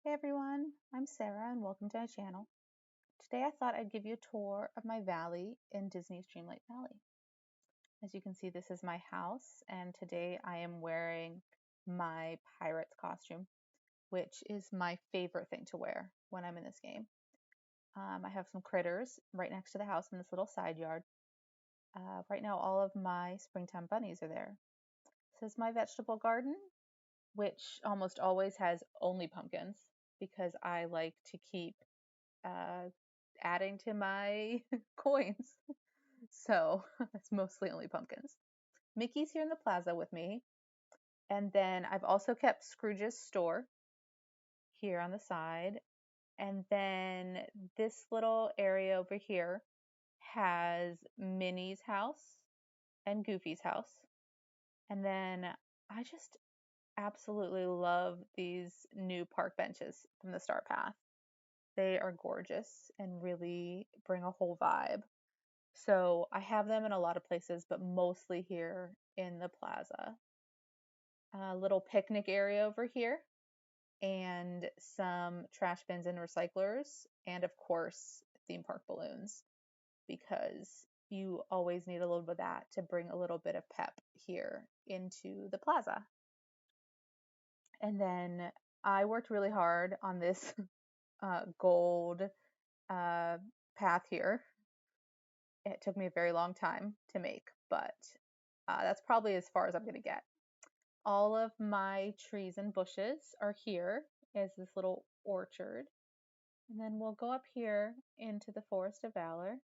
Hey everyone, I'm Sarah and welcome to my channel. Today I thought I'd give you a tour of my valley in Disney's Dreamlight Valley. As you can see, this is my house, and today I am wearing my pirate's costume, which is my favorite thing to wear when I'm in this game. I have some critters right next to the house in this little side yard. Right now all of my springtime bunnies are there. This is my vegetable garden, which almost always has only pumpkins because I like to keep uh, adding to my coins. So it's mostly only pumpkins. Mickey's here in the plaza with me. And then I've also kept Scrooge's store here on the side. And then this little area over here has Minnie's house and Goofy's house. And then I just absolutely love these new park benches from the Star Path. They are gorgeous and really bring a whole vibe. So I have them in a lot of places, but mostly here in the plaza. A little picnic area over here, and some trash bins and recyclers, and of course, theme park balloons, because you always need a little bit of that to bring a little bit of pep here into the plaza. And then I worked really hard on this gold path here. It took me a very long time to make, but that's probably as far as I'm going to get. All of my trees and bushes are here as this little orchard. And then we'll go up here into the Forest of Valor,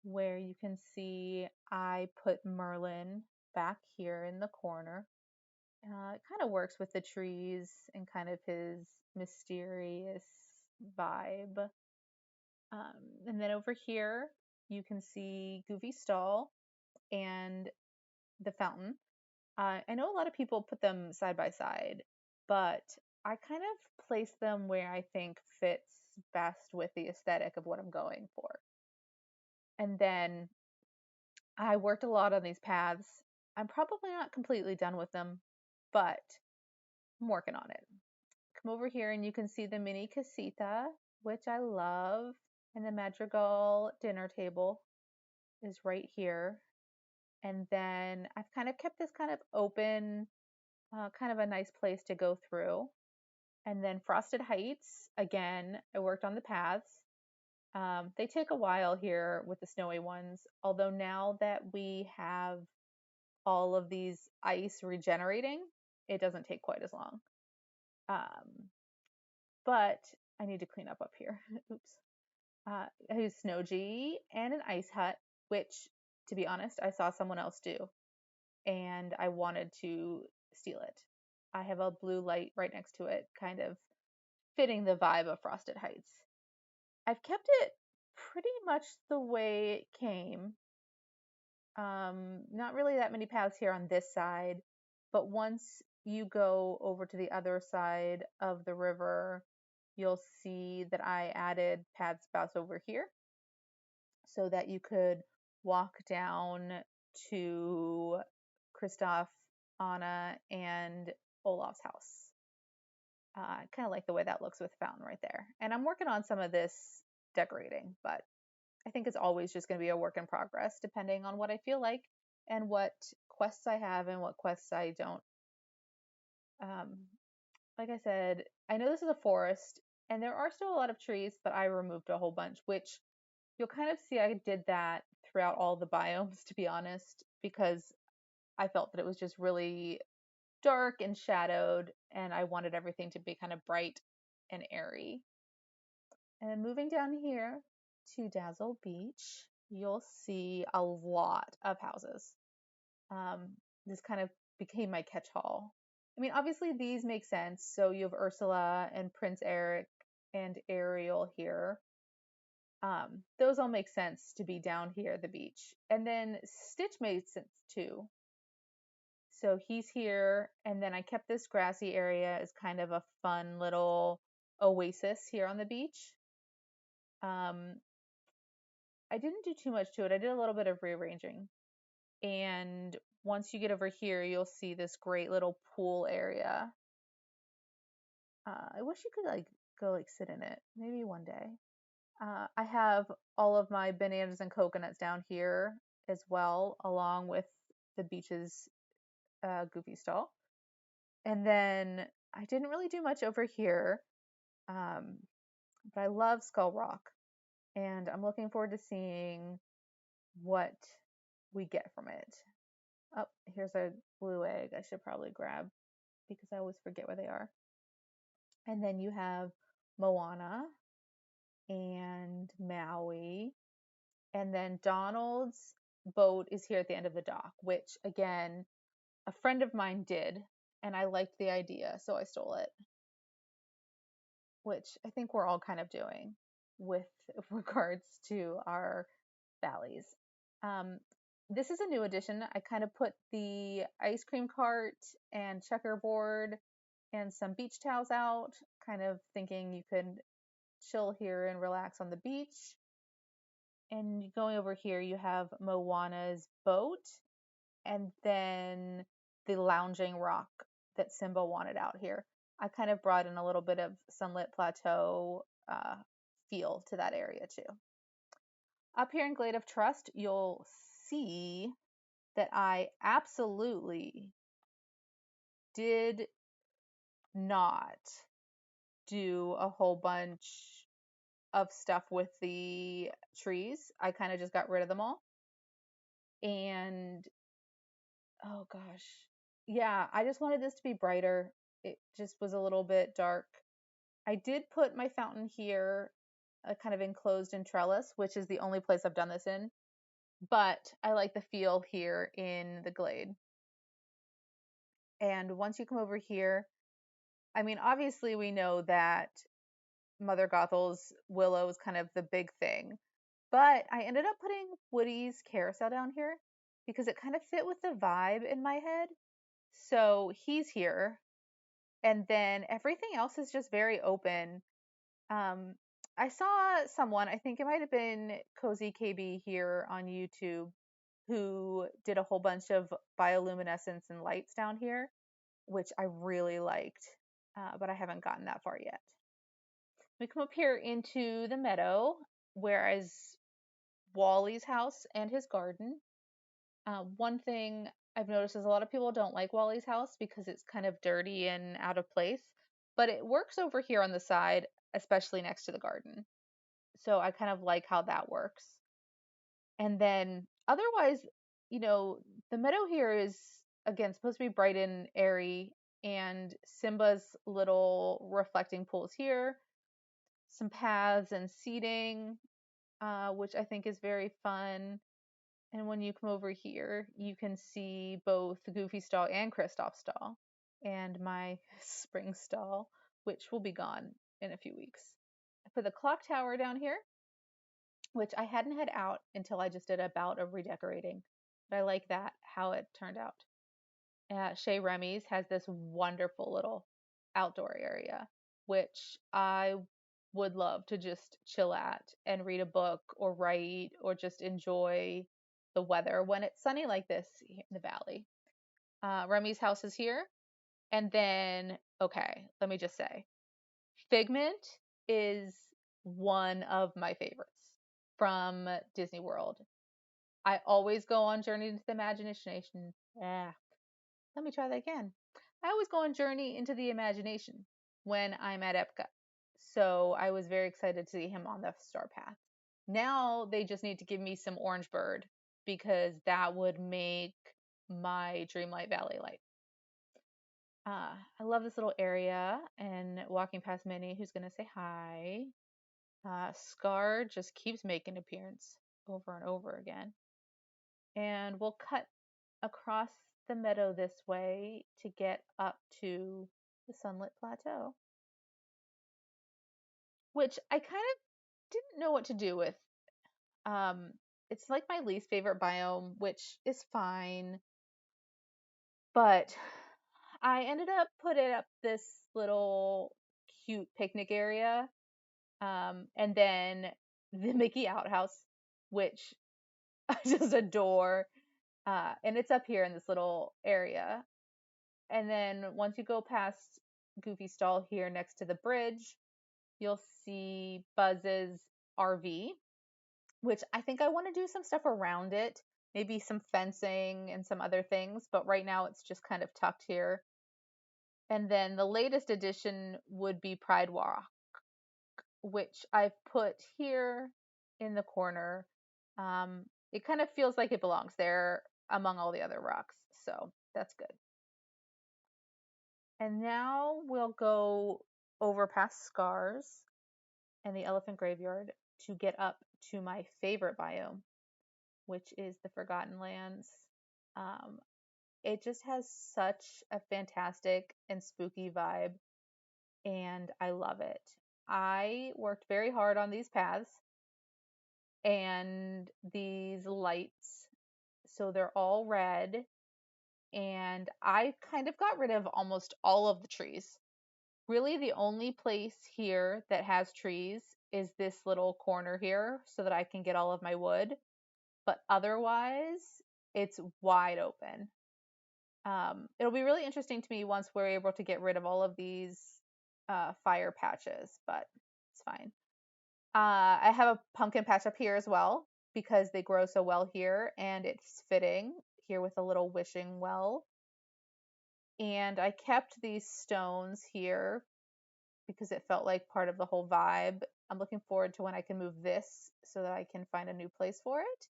where you can see I put Merlin back here in the corner. It kind of works with the trees and kind of his mysterious vibe. And then over here, you can see Goofy's stall and the fountain. I know a lot of people put them side by side, but I kind of place them where I think fits best with the aesthetic of what I'm going for. And then I worked a lot on these paths. I'm probably not completely done with them, but I'm working on it. Come over here and you can see the mini casita, which I love, and the Madrigal dinner table is right here. And then I've kind of kept this kind of open, kind of a nice place to go through. And then Frosted Heights, again, I worked on the paths. They take a while here with the snowy ones, although now that we have all of these ice regenerating, it doesn't take quite as long. But I need to clean up here. Oops. I use Snow G and an ice hut, which, to be honest, I saw someone else do, and I wanted to steal it. I have a blue light right next to it, kind of fitting the vibe of Frosted Heights. I've kept it pretty much the way it came. Not really that many paths here on this side, but once you go over to the other side of the river, you'll see that I added pad spouts over here so that you could walk down to Kristoff, Anna, and Olaf's house. I kind of like the way that looks with the fountain right there. And I'm working on some of this decorating, but I think it's always just going to be a work in progress depending on what I feel like and what quests I have and what quests I don't. Um, like I said, I know this is a forest and there are still a lot of trees, but I removed a whole bunch, which you'll kind of see I did that throughout all the biomes, to be honest, because I felt that it was just really dark and shadowed, and I wanted everything to be kind of bright and airy. And moving down here to Dazzle Beach, you'll see a lot of houses. This kind of became my catch-all. I mean, obviously these make sense. So you have Ursula and Prince Eric and Ariel here. Those all make sense to be down here at the beach. And then Stitch made sense too. So he's here, and then I kept this grassy area as kind of a fun little oasis here on the beach. I didn't do too much to it. I did a little bit of rearranging. And once you get over here, you'll see this great little pool area. I wish you could like go like sit in it. Maybe one day. I have all of my bananas and coconuts down here as well, along with the beach's goofy stall. And then I didn't really do much over here, um, but I love Skull Rock, and I'm looking forward to seeing what we get from it. Oh, here's a blue egg I should probably grab because I always forget where they are. And then you have Moana and Maui. And then Donald's boat is here at the end of the dock, which again, a friend of mine did, and I liked the idea, so I stole it, which I think we're all kind of doing with regards to our valleys. Um, this is a new addition. I kind of put the ice cream cart and checkerboard and some beach towels out, kind of thinking you could chill here and relax on the beach. And going over here, you have Moana's boat and then the lounging rock that Simba wanted out here. I kind of brought in a little bit of Sunlit Plateau feel to that area too. Up here in Glade of Trust, you'll see that I absolutely did not do a whole bunch of stuff with the trees. I kind of just got rid of them all. And oh gosh. Yeah, I just wanted this to be brighter. It just was a little bit dark. I did put my fountain here, kind of enclosed in trellis, which is the only place I've done this in. But I like the feel here in the glade. And once you come over here, I mean, obviously we know that Mother Gothel's willow is kind of the big thing. But I ended up putting Woody's carousel down here because it kind of fit with the vibe in my head. So he's here. And then everything else is just very open. Um, I saw someone, I think it might have been Cozy KB here on YouTube, who did a whole bunch of bioluminescence and lights down here, which I really liked, but I haven't gotten that far yet. We come up here into the meadow, where is Wally's house and his garden. One thing I've noticed is a lot of people don't like Wally's house because it's kind of dirty and out of place, but it works over here on the side, especially next to the garden. So I kind of like how that works. And then otherwise, you know, the meadow here is again supposed to be bright and airy, and Simba's little reflecting pools here, some paths and seating, which I think is very fun. And when you come over here, you can see both the Goofy stall and Kristoff stall, and my spring stall, which will be gone in a few weeks. I put the clock tower down here, which I hadn't had out until I just did a bout of redecorating. But I like that, how it turned out. Chez Remy's has this wonderful little outdoor area, which I would love to just chill at and read a book or write or just enjoy the weather when it's sunny like this in the valley. Remy's house is here. And then, okay, let me just say, Figment is one of my favorites from Disney World. I always go on Journey into the Imagination. Let me try that again. I always go on Journey into the Imagination when I'm at Epcot. So I was very excited to see him on the Star Path. Now they just need to give me some Orange Bird because that would make my Dreamlight Valley light. I love this little area and walking past Minnie, who's going to say hi. Scar just keeps making an appearance over and over again. And we'll cut across the meadow this way to get up to the Sunlit Plateau, which I kind of didn't know what to do with. It's like my least favorite biome, which is fine, but I ended up putting up this little cute picnic area, and then the Mickey outhouse, which I just adore. And it's up here in this little area. And then once you go past goofy stall here next to the bridge, you'll see Buzz's RV, which I think I want to do some stuff around it, maybe some fencing and some other things, but right now it's just kind of tucked here. And then the latest addition would be Pride Walk, which I've put here in the corner. It kind of feels like it belongs there among all the other rocks, so that's good. And now we'll go over past Scars and the Elephant Graveyard to get up to my favorite biome, which is the Forgotten Lands. Um, it just has such a fantastic and spooky vibe, and I love it. I worked very hard on these paths and these lights, so they're all red, and I kind of got rid of almost all of the trees. Really, the only place here that has trees is this little corner here so that I can get all of my wood, but otherwise, it's wide open. It'll be really interesting to me once we're able to get rid of all of these fire patches, but it's fine. I have a pumpkin patch up here as well because they grow so well here, and it's fitting here with a little wishing well. And I kept these stones here because it felt like part of the whole vibe. I'm looking forward to when I can move this so that I can find a new place for it.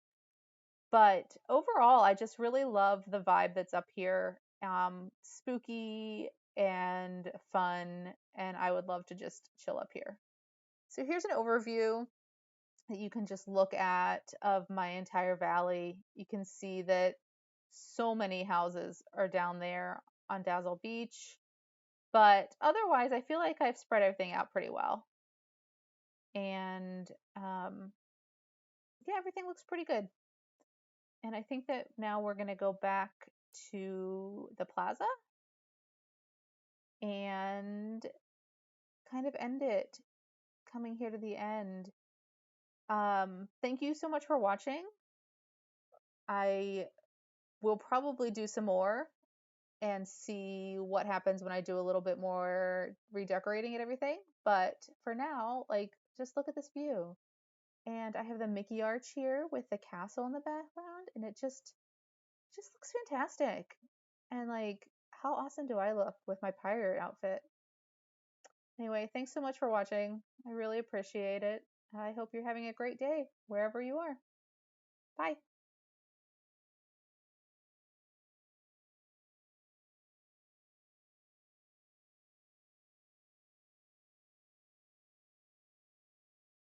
But overall, I just really love the vibe that's up here. Spooky and fun, and I would love to just chill up here. So here's an overview that you can just look at of my entire valley. You can see that so many houses are down there on Dazzle Beach, but otherwise I feel like I've spread everything out pretty well. And yeah, everything looks pretty good. And I think that now we're going to go back to the plaza and kind of end it, coming here to the end. Thank you so much for watching. I will probably do some more and see what happens when I do a little bit more redecorating and everything. But for now, like, just look at this view. And I have the Mickey arch here with the castle in the background, and it just looks fantastic. And like, how awesome do I look with my pirate outfit? Anyway, thanks so much for watching. I really appreciate it. I hope you're having a great day wherever you are. Bye.